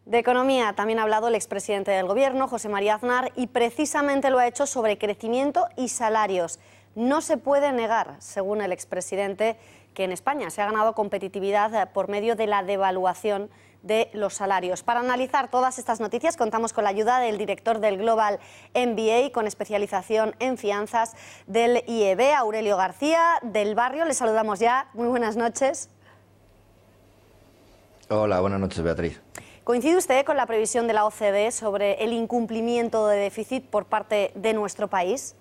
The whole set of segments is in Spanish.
De economía también ha hablado el expresidente del Gobierno, José María Aznar, y precisamente lo ha hecho sobre crecimiento y salarios. No se puede negar, según el expresidente, que en España se ha ganado competitividad por medio de la devaluación de los salarios. Para analizar todas estas noticias contamos con la ayuda del director del Global MBA con especialización en finanzas del IEB, Aurelio García del Barrio. Le saludamos ya. Muy buenas noches. Hola, buenas noches, Beatriz. ¿Coincide usted con la previsión de la OCDE sobre el incumplimiento de déficit por parte de nuestro país?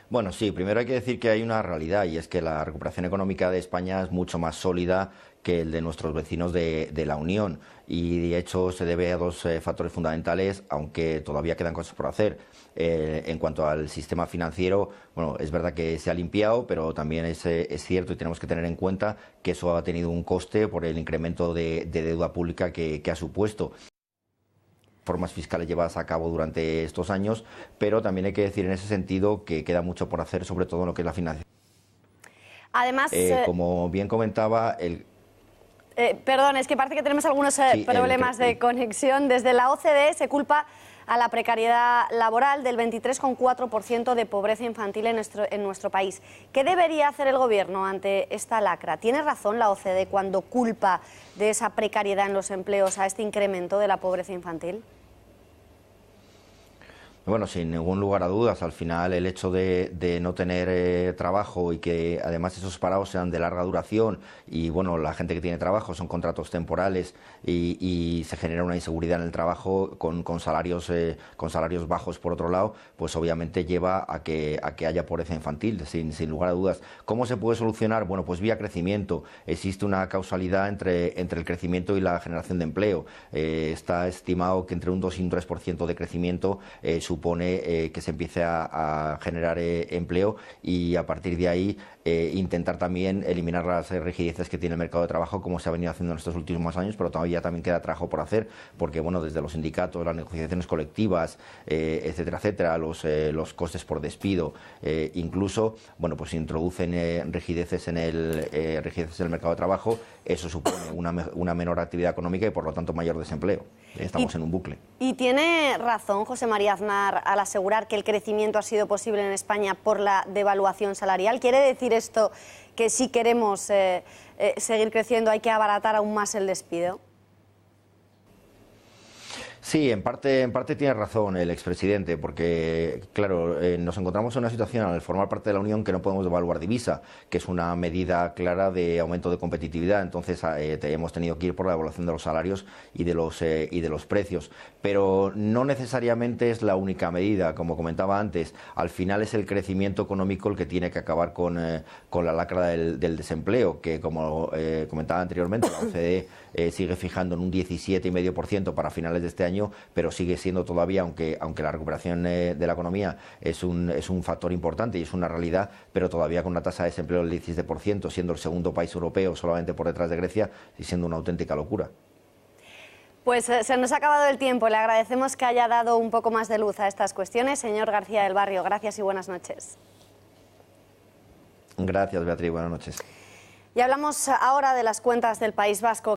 Bueno, sí, primero hay que decir que hay una realidad y es que la recuperación económica de España es mucho más sólida que el de nuestros vecinos de la Unión y de hecho se debe a dos factores fundamentales, aunque todavía quedan cosas por hacer. En cuanto al sistema financiero, bueno, es verdad que se ha limpiado, pero también es cierto y tenemos que tener en cuenta que eso ha tenido un coste por el incremento de deuda pública que ha supuesto. Formas fiscales llevadas a cabo durante estos años, pero también hay que decir en ese sentido que queda mucho por hacer, sobre todo en lo que es la financiación. Además, como bien comentaba, perdón, es que parece que tenemos algunos problemas de conexión. Desde la OCDE se culpa a la precariedad laboral del 23,4% de pobreza infantil en nuestro país. ¿Qué debería hacer el Gobierno ante esta lacra? ¿Tiene razón la OCDE cuando culpa de esa precariedad en los empleos a este incremento de la pobreza infantil? Bueno, sin ningún lugar a dudas, al final el hecho de no tener trabajo y que además esos parados sean de larga duración y bueno, la gente que tiene trabajo son contratos temporales y se genera una inseguridad en el trabajo con salarios bajos por otro lado, pues obviamente lleva a que haya pobreza infantil, sin lugar a dudas. ¿Cómo se puede solucionar? Bueno, pues vía crecimiento. Existe una causalidad entre el crecimiento y la generación de empleo. Está estimado que entre un 2 y un 3% de crecimiento supone que se empiece a generar empleo y a partir de ahí intentar también eliminar las rigideces que tiene el mercado de trabajo como se ha venido haciendo en estos últimos años, pero todavía también queda trabajo por hacer porque bueno, desde los sindicatos, las negociaciones colectivas, etcétera, etcétera, los costes por despido, incluso bueno, pues se introducen rigideces en el mercado de trabajo, eso supone una menor actividad económica y por lo tanto mayor desempleo. Estamos en un bucle. Y tiene razón José María Aznar al asegurar que el crecimiento ha sido posible en España por la devaluación salarial. ¿Quiere decir esto que si queremos seguir creciendo hay que abaratar aún más el despido? Sí, en parte tiene razón el expresidente, porque, claro, nos encontramos en una situación al formar parte de la Unión que no podemos devaluar divisa, que es una medida clara de aumento de competitividad. Entonces, hemos tenido que ir por la devaluación de los salarios y de los precios. Pero no necesariamente es la única medida, como comentaba antes. Al final es el crecimiento económico el que tiene que acabar con la lacra del desempleo, que, como comentaba anteriormente, la OCDE sigue fijando en un 17,5% para finales de este año, pero sigue siendo todavía, aunque la recuperación de la economía es un factor importante y es una realidad, pero todavía con una tasa de desempleo del 17%, siendo el segundo país europeo solamente por detrás de Grecia y siendo una auténtica locura. Pues se nos ha acabado el tiempo. Le agradecemos que haya dado un poco más de luz a estas cuestiones. Señor García del Barrio, gracias y buenas noches. Gracias, Beatriz. Buenas noches. Y hablamos ahora de las cuentas del País Vasco.